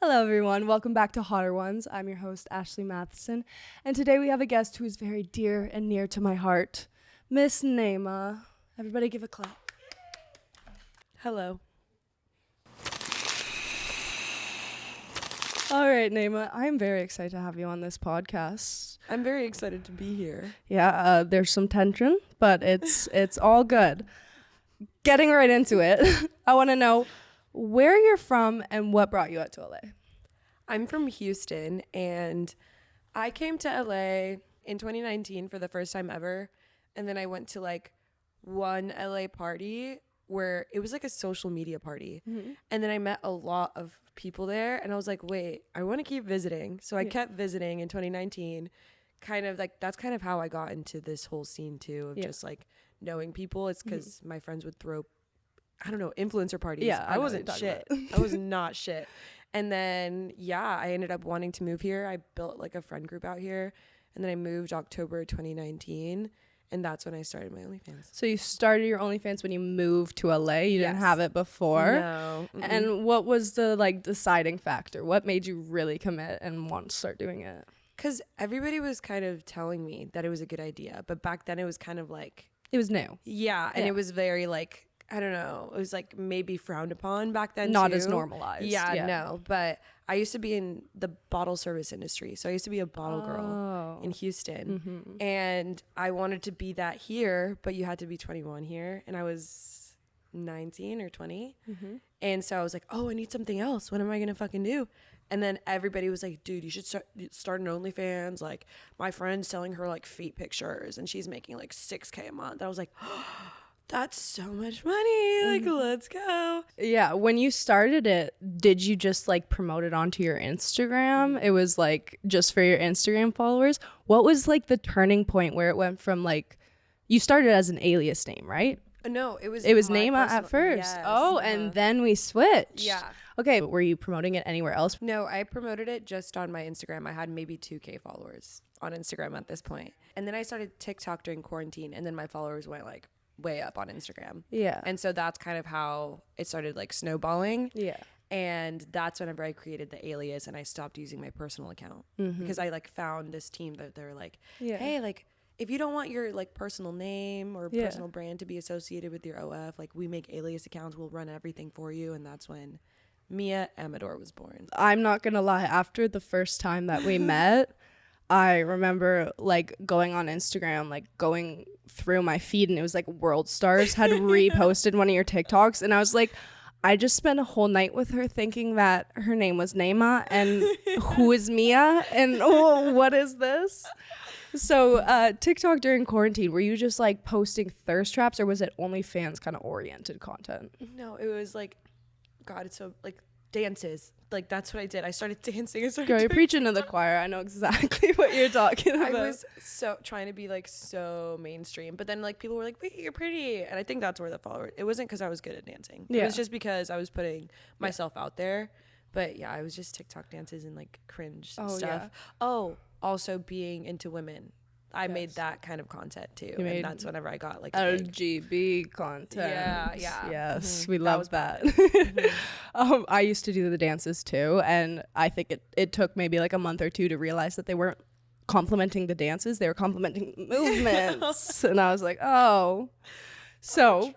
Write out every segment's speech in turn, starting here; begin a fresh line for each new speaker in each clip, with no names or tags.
Hello, everyone. Welcome back to Hotter Ones. I'm your host, Ashley Matheson, and today we have a guest who is very dear and near to my heart, Miss Neiima. Everybody give a clap.
Hello.
All right, Neiima, I'm very excited to have you on this podcast.
I'm very excited to be here.
Yeah, there's some tension, but it's all good. Getting right into it, I want to know where you're from and what brought you out to LA.
I'm from Houston, and I came to LA in 2019 for the first time ever, and then I went to like one LA party where it was like a social media party, and then I met a lot of people there, and I was like, wait, I want to keep visiting. So I kept visiting in 2019, kind of like that's kind of how I got into this whole scene too, of just like knowing people. It's because my friends would throw, I don't know, influencer parties.
Yeah,
I wasn't shit. I was not shit. And then, I ended up wanting to move here. I built like a friend group out here. And then I moved October 2019. And that's when I started my OnlyFans.
So you started your OnlyFans when you moved to LA. You didn't have it before.
No. Mm-mm.
And what was the like deciding factor? What made you really commit and want to start doing it?
Because everybody was kind of telling me that it was a good idea. But back then it was kind of like...
It was new.
Yeah. And it was very like... I don't know. It was like maybe frowned upon back then.
Not
too.
as normalized.
Yeah, no. But I used to be in the bottle service industry. So I used to be a bottle girl in Houston. And I wanted to be that here, but you had to be 21 here. And I was 19 or 20. And so I was like, oh, I need something else. What am I going to fucking do? And then everybody was like, dude, you should start an OnlyFans. Like my friend's selling her like feet pictures and she's making like $6,000 a month. I was like, oh, that's so much money. Like, let's go.
Yeah. When you started it, did you just like promote it onto your Instagram? It was like just for your Instagram followers. What was like the turning point where it went from like, you started as an alias name, right?
No, it was
Neiima at first.
Yes,
and then we switched.
Yeah.
Okay. Were you promoting it anywhere else?
No, I promoted it just on my Instagram. I had maybe 2K followers on Instagram at this point. And then I started TikTok during quarantine, and then my followers went like way up on Instagram.
Yeah.
And so that's kind of how it started like snowballing.
Yeah.
And that's whenever I created the alias and I stopped using my personal account because I like found this team that they're like, hey, like if you don't want your like personal name or personal brand to be associated with your OF, like we make alias accounts, we'll run everything for you. And that's when Mia Amador was born.
I'm not going to lie. After the first time that we met, I remember like going on Instagram, like going through my feed, and it was like World Stars had reposted one of your TikToks, and I was like, I just spent a whole night with her thinking that her name was Neiima and who is Mia and what is this? So TikTok during quarantine, were you just like posting thirst traps, or was it OnlyFans kind of oriented content?
No, it was like, God, it's so like dances. Like that's what I did. I started dancing.
Girl, you're preaching to the choir. I know exactly what you're talking about.
I was so trying to be like so mainstream, but then like people were like, wait, you're pretty. And I think that's where the follower, it wasn't because I was good at dancing. It was just because I was putting myself out there. But yeah, I was just TikTok dances and like cringe stuff. Yeah. Oh, also being into women. I made that kind of content too. And that's whenever I got like
LGB content.
Yeah.
Yes, we love that. I used to do the dances too. And I think it took maybe like a month or two to realize that they weren't complimenting the dances. They were complimenting movements. And I was like, oh. So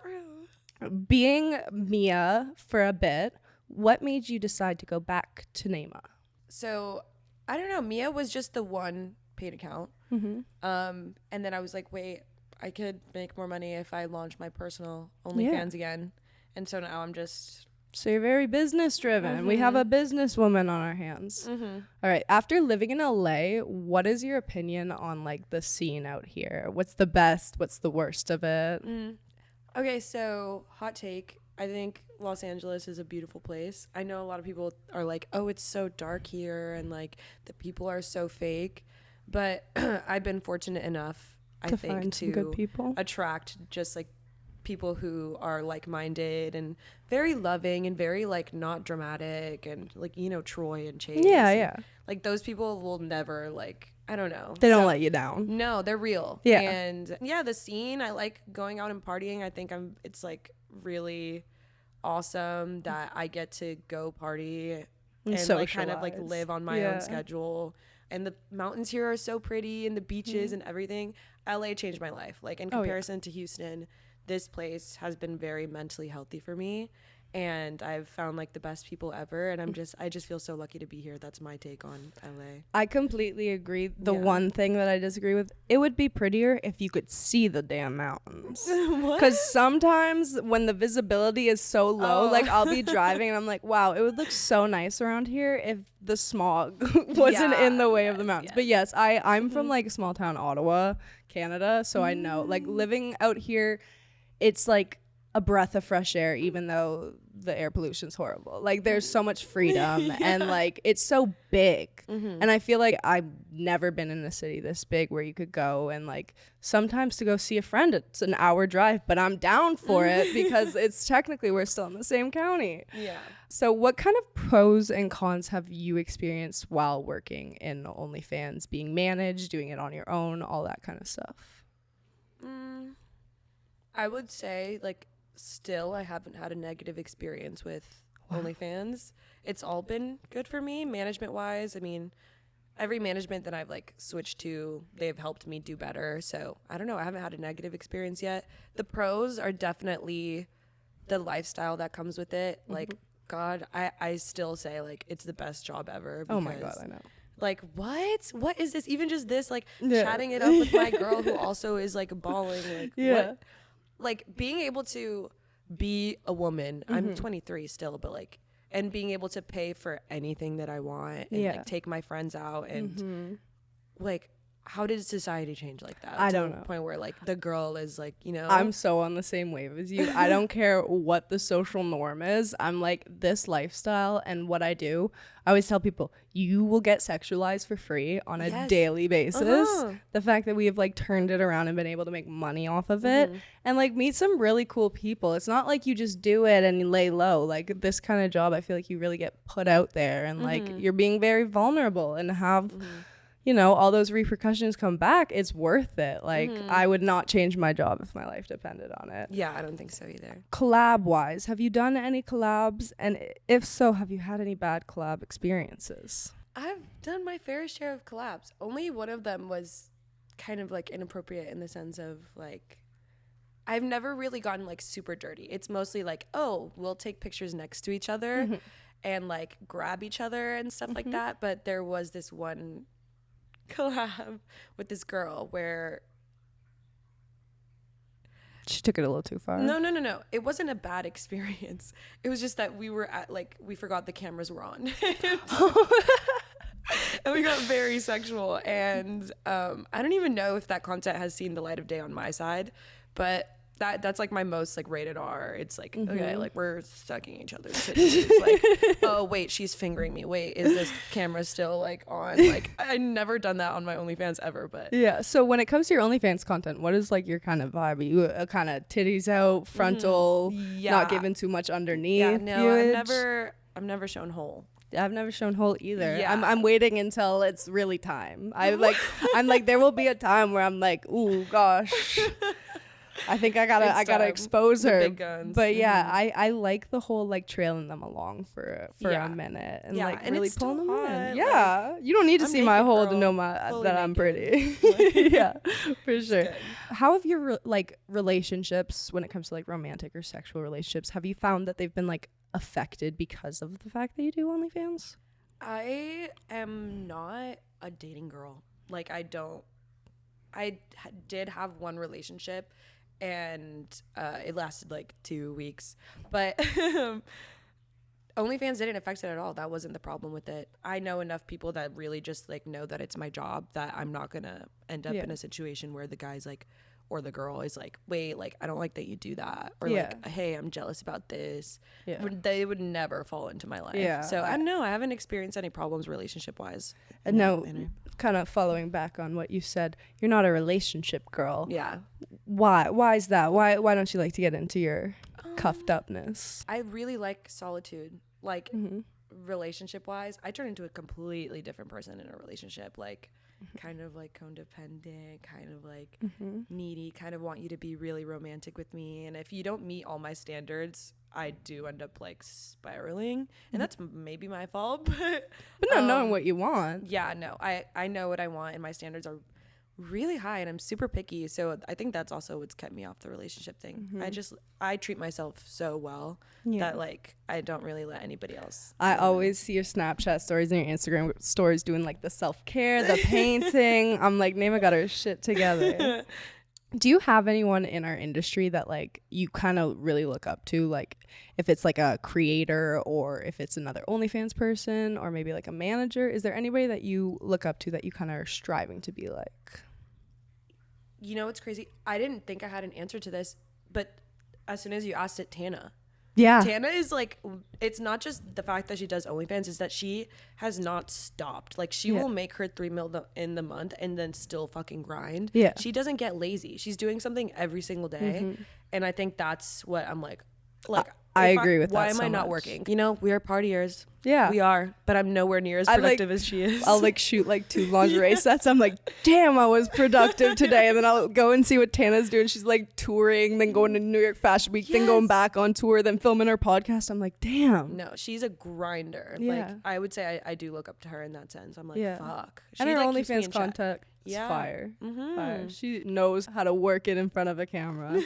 being Mia for a bit, what made you decide to go back to Neiima?
So I don't know. Mia was just the one paid account. And then I was like, wait, I could make more money if I launch my personal OnlyFans again. And so now I'm just...
So you're very business driven. We have a businesswoman on our hands. All right. After living in LA, what is your opinion on like the scene out here? What's the best? What's the worst of it?
Okay, so hot take. I think Los Angeles is a beautiful place. I know a lot of people are like, oh, it's so dark here and like the people are so fake. But I've been fortunate enough, I think, to
good people.
Attract just like people who are like-minded and very loving and very like not dramatic and like, you know, Troy and Chase.
Yeah.
Like those people will never like, I don't know.
They don't let you down.
No, they're real.
Yeah.
And yeah, the scene, I like going out and partying. I think it's like really awesome that I get to go party and like kind of like live on my own schedule. And the mountains here are so pretty, and the beaches and everything. LA changed my life. Like in comparison to Houston, this place has been very mentally healthy for me. And I've found like the best people ever, and I just feel so lucky to be here. That's my take on LA.
I completely agree. The one thing that I disagree with, it would be prettier if you could see the damn mountains. Because sometimes when the visibility is so low, like I'll be driving and I'm like, wow, it would look so nice around here if the smog wasn't in the way of the mountains. But yes, I'm from like small town Ottawa, Canada, so I know like living out here, it's like a breath of fresh air, even though the air pollution's horrible. Like there's so much freedom and like it's so big. And I feel like I've never been in a city this big where you could go, and like sometimes to go see a friend, it's an hour drive, but I'm down for it because it's technically we're still in the same county. Yeah. So what kind of pros and cons have you experienced while working in OnlyFans, being managed, doing it on your own, all that kind of stuff?
I would say like still I haven't had a negative experience with OnlyFans. It's all been good for me management wise. I mean, every management that I've like switched to, they've helped me do better. So I don't know, I haven't had a negative experience yet. The pros are definitely the lifestyle that comes with it. Like God, I still say like it's the best job ever.
Oh my God, I know.
Like what is this? Even just this, like chatting it up with my girl who also is like bawling, like what? Like being able to be a woman, I'm 23 still, but like, and being able to pay for anything that I want and like take my friends out and like, how did society change like that?
I don't know.
To the point where like the girl is like, you know.
I'm so on the same wave as you. I don't care what the social norm is. I'm like, this lifestyle and what I do, I always tell people, you will get sexualized for free on a daily basis. The fact that we have like turned it around and been able to make money off of it and like meet some really cool people. It's not like you just do it and you lay low. Like this kind of job, I feel like you really get put out there and like you're being very vulnerable and have you know, all those repercussions come back, it's worth it. Like, I would not change my job if my life depended on it.
Yeah, I don't think so either.
Collab-wise, have you done any collabs? And if so, have you had any bad collab experiences?
I've done my fair share of collabs. Only one of them was kind of, like, inappropriate in the sense of, like, I've never really gotten, like, super dirty. It's mostly, like, oh, we'll take pictures next to each other and, like, grab each other and stuff like that. But there was this one collab with this girl where
she took it a little too far.
No, it wasn't a bad experience. It was just that we were at like we forgot the cameras were on and we got very sexual, and I don't even know if that content has seen the light of day on my side, but that's like my most like rated R. It's like okay, like we're sucking each other's titties. Like, oh wait, she's fingering me. Wait, is this camera still like on? Like I never done that on my OnlyFans ever. But
yeah. So when it comes to your OnlyFans content, what is like your kind of vibe? Are you kind of titties out, frontal, not giving too much underneath?
Yeah, no, I've never shown whole.
I've never shown whole either. Yeah. I'm waiting until it's really time. I'm like there will be a time where I'm like, ooh gosh. I think I gotta expose her. Big guns. But yeah, I like the whole like trailing them along for a minute and like and really pulling them in. Yeah, like, you don't need to see my hole to know that I'm pretty. Yeah, for sure. How have your like relationships, when it comes to like romantic or sexual relationships, have you found that they've been like affected because of the fact that you do OnlyFans?
I am not a dating girl. Like I did have one relationship. And it lasted like 2 weeks, but OnlyFans didn't affect it at all. That wasn't the problem with it. I know enough people that really just like know that it's my job, that I'm not gonna end up in a situation where the guy's like, or the girl is like, wait, like I don't like that you do that, or like, hey, I'm jealous about this. They would never fall into my life. So I don't know, I haven't experienced any problems relationship wise.
And no, kind of following back on what you said, you're not a relationship girl. Why is that? Why don't you like to get into your cuffed upness?
I really like solitude. Like relationship wise, I turn into a completely different person in a relationship. Like, kind of like codependent, kind of like needy, kind of want you to be really romantic with me. And if you don't meet all my standards, I do end up like spiraling. And that's maybe my fault. But
not knowing what you want.
Yeah, no, I know what I want, and my standards are really high, and I'm super picky. So I think that's also what's kept me off the relationship thing. I treat myself so well that like I don't really let anybody else.
I always see your Snapchat stories and your Instagram stories doing like the self-care, the painting. I'm like, Neiima got her shit together. Do you have anyone in our industry that like you kind of really look up to, like if it's like a creator or if it's another OnlyFans person or maybe like a manager? Is there anybody that you look up to that you kind of are striving to be like?
You know what's crazy? I didn't think I had an answer to this, but as soon as you asked it, Tana.
Yeah.
Tana is like, it's not just the fact that she does OnlyFans, is that she has not stopped. Like, she will make her $3 million in the month and then still fucking grind.
Yeah.
She doesn't get lazy. She's doing something every single day. And I think that's what I'm like,
I agree with that.
Why am
so
I not
much.
working? You know, we are partiers.
Yeah.
We are, but I'm nowhere near as productive as she is.
I'll like shoot like 2 lingerie sets. I'm like, damn, I was productive today. And then I'll go and see what Tana's doing. She's like touring, then going to New York Fashion Week, then going back on tour, then filming her podcast. I'm like, damn.
No, she's a grinder.
Yeah.
Like, I would say I do look up to her in that sense. I'm like, fuck.
And her
like, keeps me
OnlyFans
in check.
content is fire.
Mm-hmm.
Fire. She knows how to work it in front of a camera.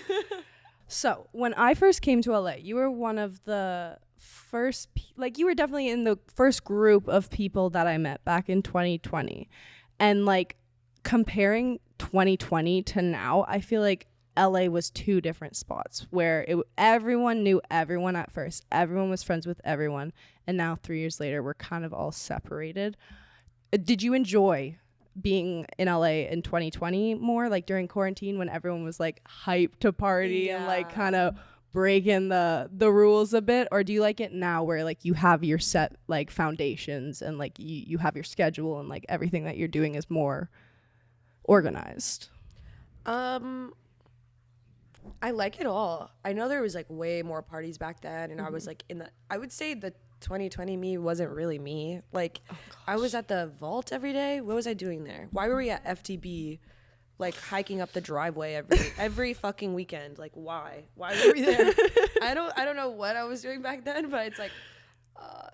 So when I first came to LA, you were one of the first, like you were definitely in the first group of people that I met back in 2020. And like comparing 2020 to now, I feel like LA was 2 different spots where everyone knew everyone at first. Everyone was friends with everyone. And now 3 years later, we're kind of all separated. Did you enjoy being in LA in 2020 more, like during quarantine when everyone was like hyped to party and like kind of breaking the rules a bit? Or do you like it now where like you have your set like foundations and like you have your schedule and like everything that you're doing is more organized?
I like it all. I know there was like way more parties back then, and I was like I would say the 2020 me wasn't really me. Like, I was at the vault every day. What was I doing there? Why were we at FTB, like hiking up the driveway every fucking weekend? Like, why were we there? I don't know what I was doing back then, but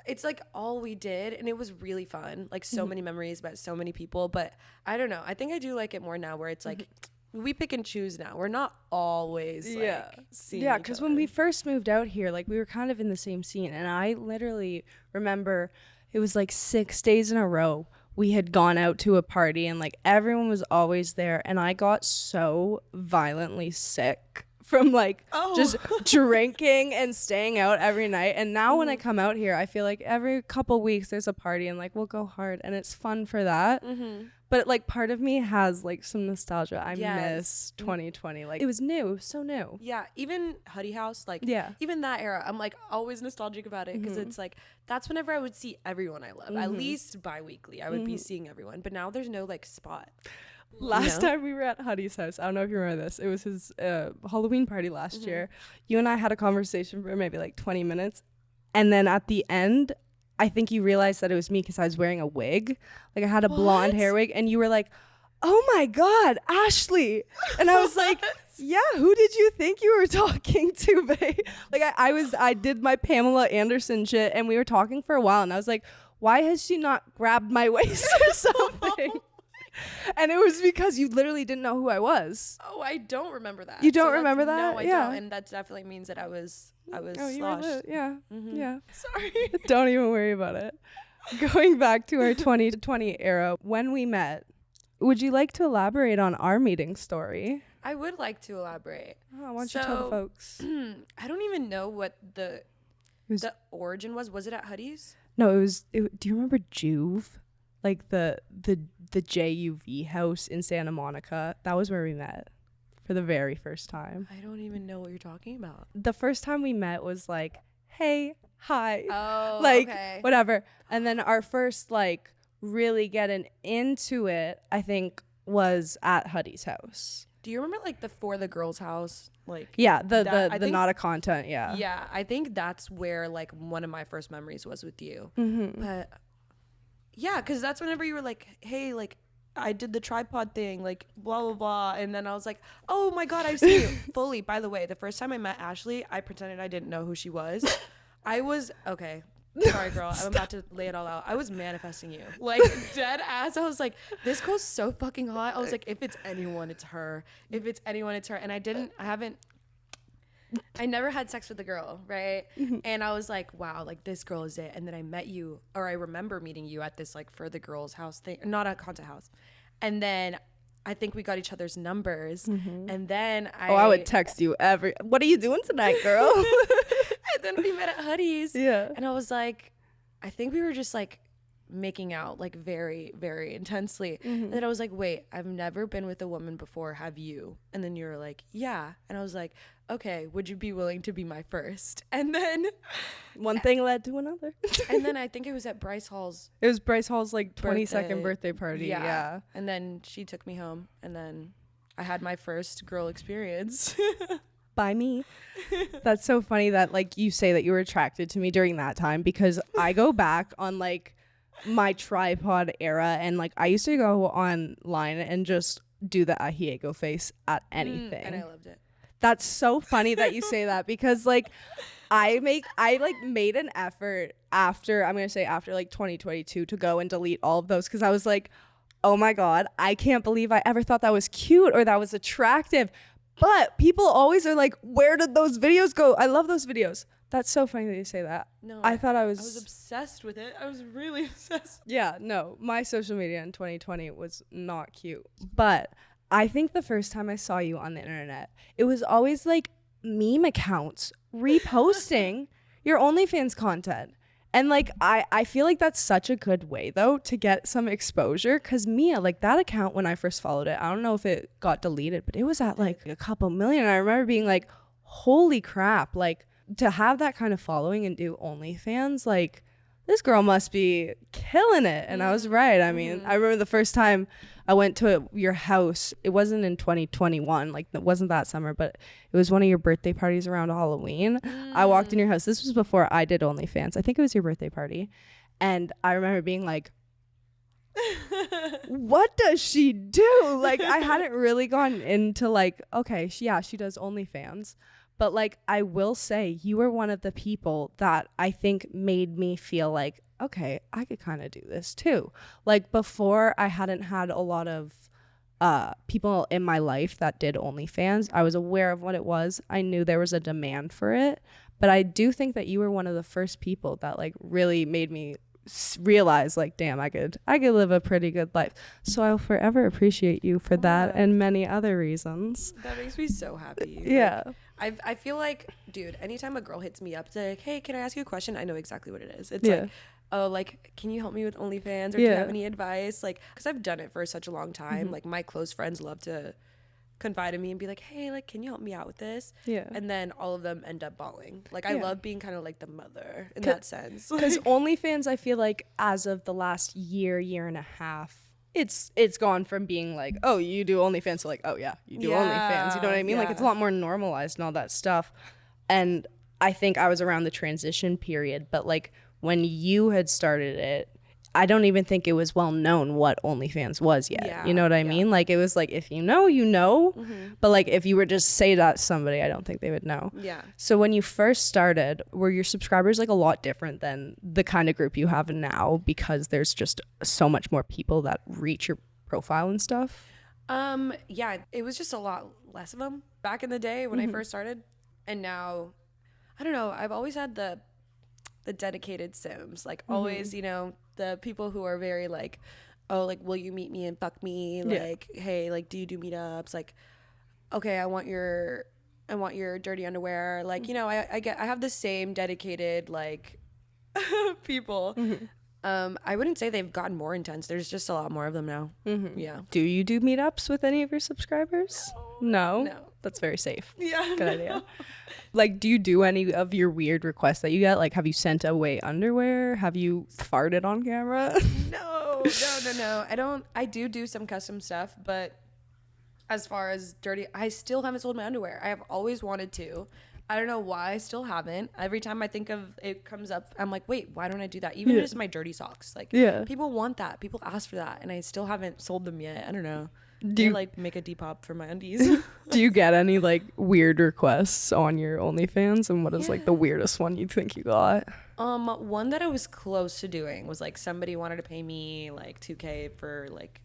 it's like all we did, and it was really fun. Like, so many memories about so many people. But I don't know, I think I do like it more now where it's like we pick and choose now. We're not always seeing each
because
other.
when we first moved out here, like we were kind of in the same scene, and I literally remember it was like 6 days in a row we had gone out to a party, and like everyone was always there, and I got so violently sick from like just drinking and staying out every night. And now when I come out here, I feel like every couple weeks there's a party and like we'll go hard, and it's fun for that. But like part of me has like some nostalgia. I miss 2020. Like it was new. It was so new.
Yeah, even Huddy House, like even that era, I'm like always nostalgic about it, because it's like that's whenever I would see everyone I love. At least bi-weekly I would be seeing everyone, but now there's no like spot.
Last time we were at Huddy's house, I don't know if you remember this, it was his Halloween party last year. You and I had a conversation for maybe like 20 minutes, and then at the end I think you realized that it was me because I was wearing a wig. Like I had a blonde hair wig, and you were like, oh my God, Ashley. And I was like, yeah, who did you think you were talking to, babe? Like I did my Pamela Anderson shit, and we were talking for a while, and I was like, why has she not grabbed my waist or something? And it was because you literally didn't know who I was.
Oh, I don't remember that.
You don't remember that?
No, I don't. And that definitely means that I was sloshed.
Yeah.
Sorry.
Don't even worry about it. Going back to our 2020 era, when we met, would you like to elaborate on our meeting story?
I would like to elaborate.
Oh, why don't you tell the folks?
I don't even know what the origin was. Was it at Huddy's?
No, do you remember Juve? Like the JUV house in Santa Monica. That was where we met for the very first time.
I don't even know what you're talking about.
The first time we met was like, hey, hi.
Oh,
like,
okay.
Whatever. And then our first like really getting into it, I think, was at Huddy's house.
Do you remember like the For the Girls House? Like
Yeah, the
think,
not a content, yeah.
Yeah, I think that's where like one of my first memories was with you. But yeah, because that's whenever you were like, hey, like I did the tripod thing, like blah blah blah, and then I was like, oh my god, I've seen you fully. By the way, the first time I met Ashley, I pretended I didn't know who she was. I was okay. Sorry, girl. I'm about to lay it all out. I was manifesting you, like dead ass. I was like, this girl's so fucking hot. I was like, if it's anyone, it's her. If it's anyone, it's her. And I never had sex with a girl, right? And I was like, wow, like this girl is it. And then I met you, or I remember meeting you at this like For the Girls House thing, not a content house. And then I think we got each other's numbers. And then
I would text you what are you doing tonight, girl?
And then we met at Huddy's.
Yeah.
And I was like, I think we were just like making out like very, very intensely. And then I was like, wait, I've never been with a woman before. Have you? And then you were like, yeah. And I was like, okay, would you be willing to be my first? And then
one thing led to another.
And then I think it was at Bryce Hall's.
It was Bryce Hall's like 22nd birthday party. Yeah.
And then she took me home, and then I had my first girl experience.
By me. That's so funny that like you say that you were attracted to me during that time, because I go back on like my tripod era, and like I used to go online and just do the ahiego face at anything.
And I loved it.
That's so funny that you say that, because like I made an effort after like 2022 to go and delete all of those, because I was like, oh my god, I can't believe I ever thought that was cute or that was attractive. But people always are like, where did those videos go? I love those videos. That's so funny that you say that.
No,
I thought I
was obsessed with it. I was really obsessed.
Yeah, no, my social media in 2020 was not cute. But I think the first time I saw you on the internet, it was always like meme accounts reposting your OnlyFans content. And like I feel like that's such a good way though to get some exposure, because Mia, like that account, when I first followed it, I don't know if it got deleted, but it was at like a couple million. I remember being like, holy crap, like to have that kind of following and do OnlyFans, like this girl must be killing it. And I was right. I mean, I remember the first time I went to your house, it wasn't in 2021, like it wasn't that summer, but it was one of your birthday parties around Halloween. I walked in your house. This was before I did OnlyFans. I think it was your birthday party. And I remember being like, what does she do? Like I hadn't really gone into like, okay, she does OnlyFans. But like, I will say you were one of the people that I think made me feel like, okay, I could kind of do this too. Like before, I hadn't had a lot of people in my life that did OnlyFans. I was aware of what it was. I knew there was a demand for it. But I do think that you were one of the first people that like really made me realize like, damn, I could live a pretty good life. So I'll forever appreciate you for that and many other reasons.
That makes me so happy.
Yeah.
Like, I feel like, dude, anytime a girl hits me up to like, hey, can I ask you a question? I know exactly what it is. It's like, oh, like, can you help me with OnlyFans, or do you have any advice? Like, because I've done it for such a long time. Like my close friends love to confide in me and be like, hey, like, can you help me out with this? Yeah. And then all of them end up bawling. Like I love being kind of like the mother in that sense.
Because OnlyFans, I feel like as of the last year and a half, it's gone from being like, oh, you do OnlyFans to like, oh yeah, you do OnlyFans. You know what I mean? Like it's a lot more normalized and all that stuff. And I think I was around the transition period, but like when you had started it, I don't even think it was well known what OnlyFans was yet. Yeah, you know what I mean? Like it was like, if you know, you know. But like if you were just say that to somebody, I don't think they would know. Yeah. So when you first started, were your subscribers like a lot different than the kind of group you have now, because there's just so much more people that reach your profile and stuff?
Yeah, it was just a lot less of them back in the day when I first started. And now, I don't know, I've always had the dedicated Sims, like always, you know, the people who are very like, oh, like, will you meet me and fuck me? Like, hey, like, do you do meetups? Like, okay, I want your dirty underwear. Like, you know, I have the same dedicated like people. I wouldn't say they've gotten more intense. There's just a lot more of them now. Yeah.
Do you do meetups with any of your subscribers? No. That's very safe. Yeah. Good idea. Like, do you do any of your weird requests that you get? Like, have you sent away underwear? Have you farted on camera?
No. I do some custom stuff, but as far as dirty, I still haven't sold my underwear. I have always wanted to. I don't know why I still haven't. Every time I think of it comes up, I'm like, wait, why don't I do that? Even just my dirty socks. Like, people want that. People ask for that. And I still haven't sold them yet. I don't know. Do you like make a Depop for my undies?
Do you get any like weird requests on your OnlyFans? And what is like the weirdest one you think you got?
One that I was close to doing was like somebody wanted to pay me like $2,000 for like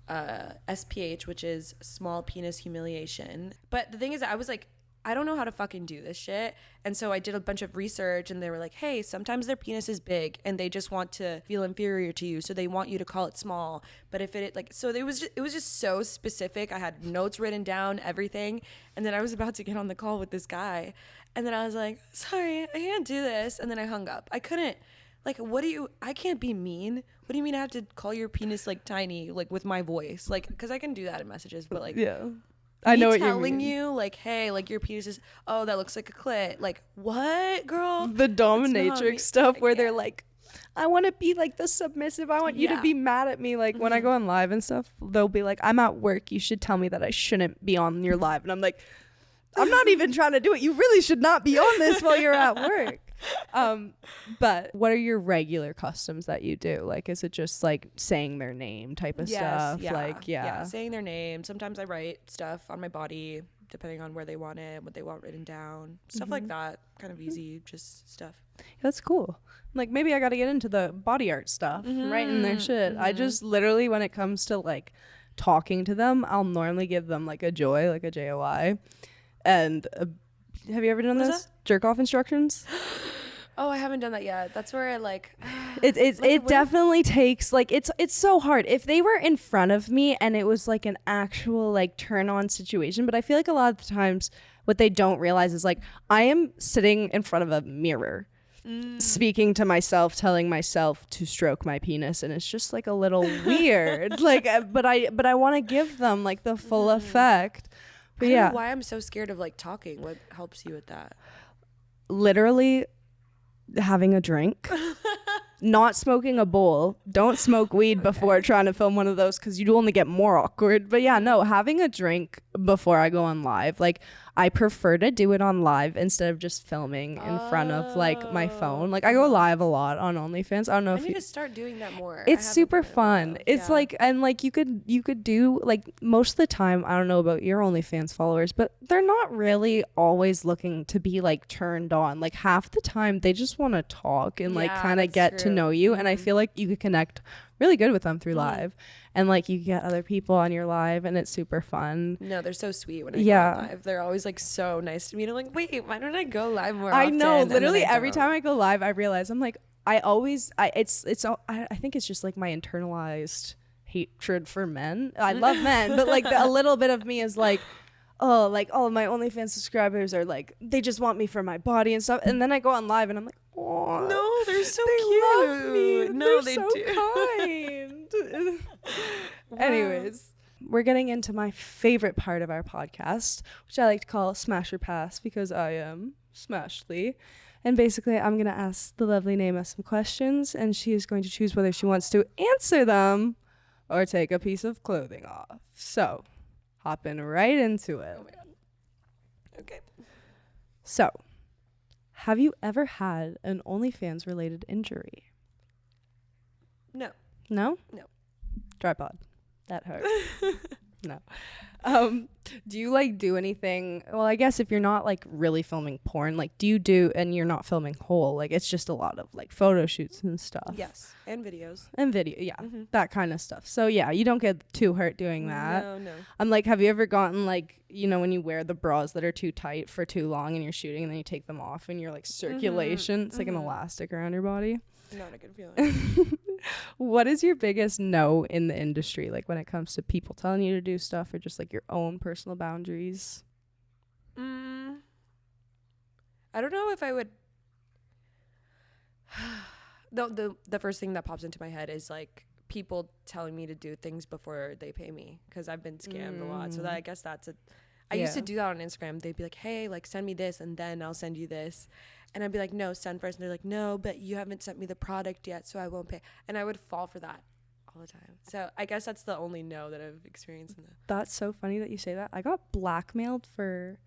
SPH, which is small penis humiliation. But the thing is, I was like, I don't know how to fucking do this shit. And so I did a bunch of research and they were like, hey, sometimes their penis is big and they just want to feel inferior to you. So they want you to call it small. But if it like, so it was just so specific. I had notes written down, everything. And then I was about to get on the call with this guy. And then I was like, sorry, I can't do this. And then I hung up. I couldn't. Like, I can't be mean. What do you mean I have to call your penis like tiny, like with my voice? Like, because I can do that in messages, but like,
I know what you mean.
Telling you like, hey, like your penis is, oh, that looks like a clit. Like, what, girl?
The dominatrix stuff where they're like, I want to be like the submissive. I want you to be mad at me. Like when I go on live and stuff, they'll be like, I'm at work. You should tell me that I shouldn't be on your live. And I'm like, I'm not even trying to do it. You really should not be on this while you're at work. But what are your regular customs that you do? Like, is it just like saying their name type of stuff? Like,
saying their name. Sometimes I write stuff on my body depending on where they want it, what they want written down, stuff like that. Kind of easy, just stuff.
That's cool. Like, maybe I got to get into the body art stuff, writing their shit. I just literally, when it comes to like talking to them, I'll normally give them like a joy, like a JOI. And have you ever done this? Jerk off instructions?
Oh, I haven't done that yet. That's where I like
it definitely takes like it's so hard. If they were in front of me and it was like an actual like turn on situation, but I feel like a lot of the times what they don't realize is like I am sitting in front of a mirror speaking to myself, telling myself to stroke my penis, and it's just like a little weird. Like but I want to give them like the full effect. But
I don't know why I'm so scared of like talking. What helps you with that?
Literally having a drink, not smoking a bowl. Don't smoke weed before trying to film one of those because you only get more awkward. But yeah, no, having a drink before I go on live. Like I prefer to do it on live instead of just filming in front of like my phone. Like I go live a lot on OnlyFans. I don't know if
I need to start doing that more.
It's super fun. It's like, and like you could do like most of the time, I don't know about your OnlyFans followers, but they're not really always looking to be like turned on. Like half the time they just want to talk and like kind of get to know you. And I feel like you could connect really good with them through live, and like you get other people on your live and it's super fun.
No, they're so sweet when I go live. They're always like so nice to me. I'm like, wait, why don't I go live more often?
I know, literally every time I go live I realize I'm like I think it's just like my internalized hatred for men. I love men, but like a little bit of me is like, oh, like all of my OnlyFans subscribers are like, they just want me for my body and stuff. And then I go on live and I'm like, oh,
no, they're so
cute. Love me.
No,
they're so kind. Anyways, we're getting into my favorite part of our podcast, which I like to call Smash or Pass because I am Smashly. And basically, I'm going to ask the lovely Neiima some questions, and she is going to choose whether she wants to answer them or take a piece of clothing off. So, hopping right into it.
Oh my God. Okay.
So, have you ever had an OnlyFans related injury?
No.
No?
No.
Tripod. That hurt. No. Do you like do anything? Well, I guess if you're not like really filming porn, like do you do, and you're not filming whole, like it's just a lot of like photo shoots and stuff.
Yes. And videos.
And video. Yeah. That kind of stuff. So yeah, you don't get too hurt doing that.
No.
I'm like, have you ever gotten like, you know, when you wear the bras that are too tight for too long and you're shooting and then you take them off and you're like circulation, it's like an elastic around your body.
Not a good feeling.
What is your biggest no in the industry, like when it comes to people telling you to do stuff or just like your own personal boundaries?
I don't know if I would. The first thing that pops into my head is like people telling me to do things before they pay me, because I've been scammed a lot. So that, I guess that's I used to do that on Instagram. They'd be like, hey, like send me this and then I'll send you this. And I'd be like, no, send first. And they're like, no, but you haven't sent me the product yet, so I won't pay. And I would fall for that all the time. So I guess that's the only no that I've experienced in the.
That's so funny that you say that. I got blackmailed for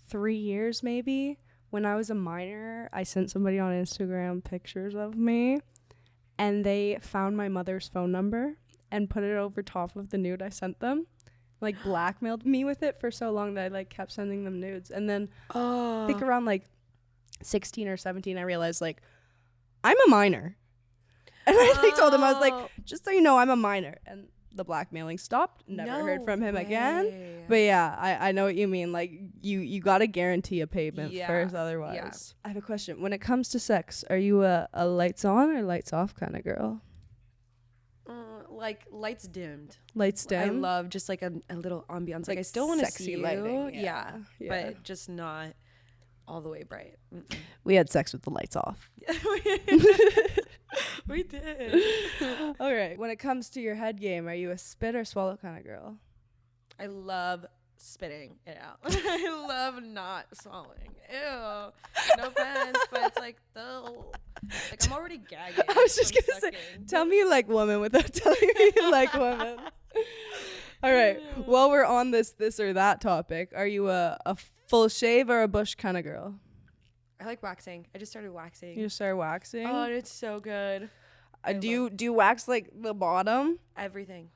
3 years maybe. When I was a minor, I sent somebody on Instagram pictures of me, and they found my mother's phone number and put it over top of the nude I sent them. Like blackmailed me with it for so long that I like kept sending them nudes. And then I think around like 16 or 17, I realized like I'm a minor. And I like told him, I was like, just so you know, I'm a minor. And the blackmailing stopped. Never heard from him again. But yeah, I know what you mean. Like you got to guarantee a payment first, otherwise. Yeah. I have a question. When it comes to sex, are you a lights on or lights off kind of girl?
Like lights dimmed.
Lights dimmed.
I love just like a little ambiance. Like I still want to see you.
Lighting.
Yeah. But just not all the way bright. Mm-mm.
We had sex with the lights off.
We did.
All right. When it comes to your head game, are you a spit or swallow kind of girl?
I love spitting it out. I love not swallowing. Ew. No offense, but it's like I'm already gagging.
I was just gonna say, tell me you like women without telling me you like women. All right. While we're on this or that topic, are you a full shave or a bush kind of girl?
I like waxing. I just started waxing.
You just started waxing?
Oh, it's so good.
Do you wax like the bottom?
Everything.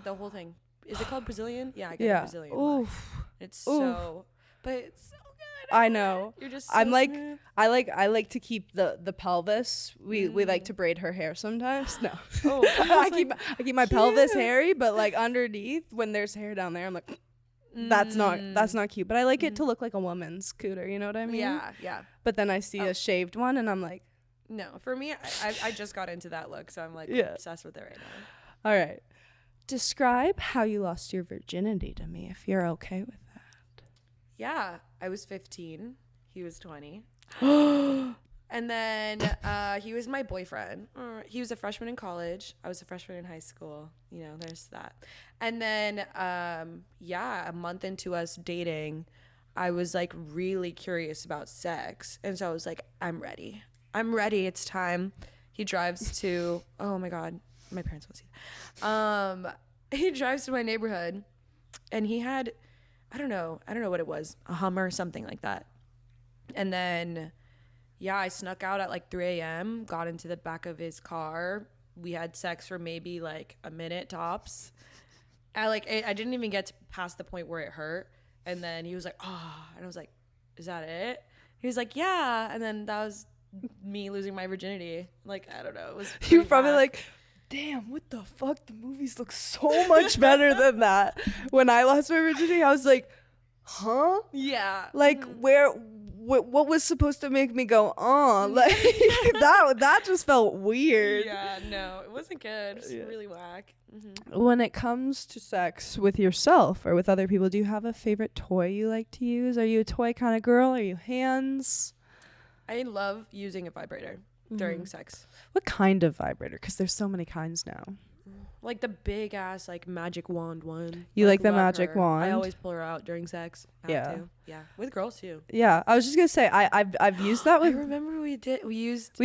The whole thing. Is it called Brazilian? Yeah, I got a Brazilian.
Oof.
It's so, but it's so good.
I know.
You're just.
I'm like, smooth. I like to keep the pelvis. We like to braid her hair sometimes. No. Oh, I keep my pelvis hairy, but like underneath, when there's hair down there, I'm like. That's not cute, but I like it to look like a woman's cooter, you know what I mean?
Yeah.
But then I see a shaved one and I'm like,
no. For me, I just got into that look, so I'm like obsessed with it right now.
All right. Describe how you lost your virginity to me, if you're okay with that.
Yeah, I was 15. He was 20. And then he was my boyfriend. He was a freshman in college. I was a freshman in high school. You know, there's that. And then, a month into us dating, I was like really curious about sex. And so I was like, I'm ready. It's time. He drives to, oh my God, my parents won't see that. He drives to my neighborhood and he had, I don't know what it was, a Hummer or something like that. And then... yeah, I snuck out at like 3 a.m., got into the back of his car. We had sex for maybe like a minute tops. I didn't even get past the point where it hurt. And then he was like, oh, and I was like, is that it? He was like, yeah. And then that was me losing my virginity. Like, I don't know. It was
you probably like, damn, what the fuck? The movies look so much better than that. When I lost my virginity, I was like, huh?
Yeah.
Like, what was supposed to make me go on? Like that just felt weird.
Yeah, no, it wasn't good. It was really whack. Mm-hmm.
When it comes to sex with yourself or with other people, do you have a favorite toy you like to use? Are you a toy kind of girl? Are you hands?
I love using a vibrator during sex.
What kind of vibrator? Because there's so many kinds now.
Like the big ass like magic wand one.
You like the magic wand?
I always pull her out during sex. Yeah, with girls too.
Yeah, I was just gonna say I've used that with.
I remember we used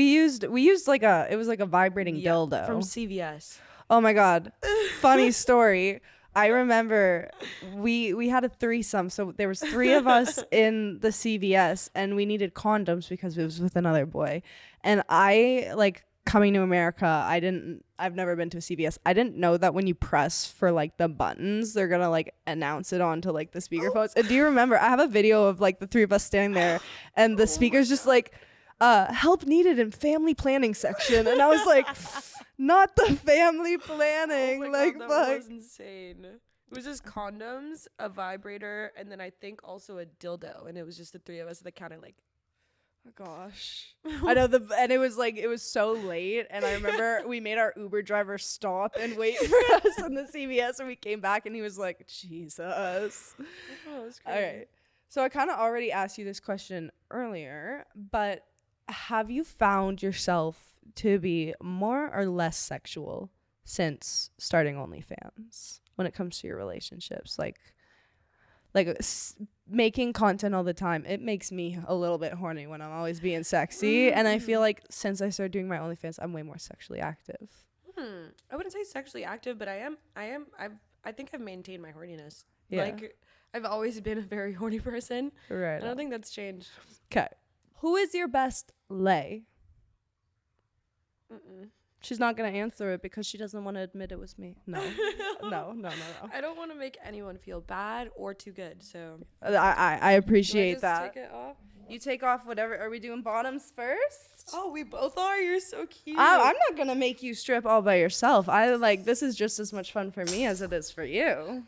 like it was like a vibrating dildo
from CVS.
Oh my God, funny story. I remember we had a threesome, so there was 3 of us in the CVS, and we needed condoms because it was with another boy, and I like. Coming to America, I've never been to a CVS. I didn't know that when you press for like the buttons, they're gonna like announce it onto like the speakerphones. And do you remember? I have a video of like the 3 of us standing there, and the speaker's just like, "Help needed in family planning section," and I was like, "Not the family planning!"
Oh my God, that was insane. It was just condoms, a vibrator, and then I think also a dildo, and it was just the 3 of us that counted like.
Oh gosh. I know and it was so late, and I remember we made our Uber driver stop and wait for us in the CVS, and we came back and he was like, Jesus.
Oh, that's crazy.
All right. So I kind of already asked you this question earlier, but have you found yourself to be more or less sexual since starting OnlyFans when it comes to your relationships? Like making content all the time, it makes me a little bit horny when I'm always being sexy. And I feel like since I started doing my OnlyFans, I'm way more sexually active.
I wouldn't say sexually active, but I think I've maintained my horniness.
Yeah.
Like, I've always been a very horny person.
Right.
I don't think that's changed.
Okay. Who is your best lay? She's not going to answer it because she doesn't want to admit it was me. No. No.
I don't want to make anyone feel bad or too good, so.
I appreciate that.
Take it off?
You take off whatever. Are we doing bottoms first?
Oh, we both are. You're so cute.
I'm not going to make you strip all by yourself. This is just as much fun for me as it is for you.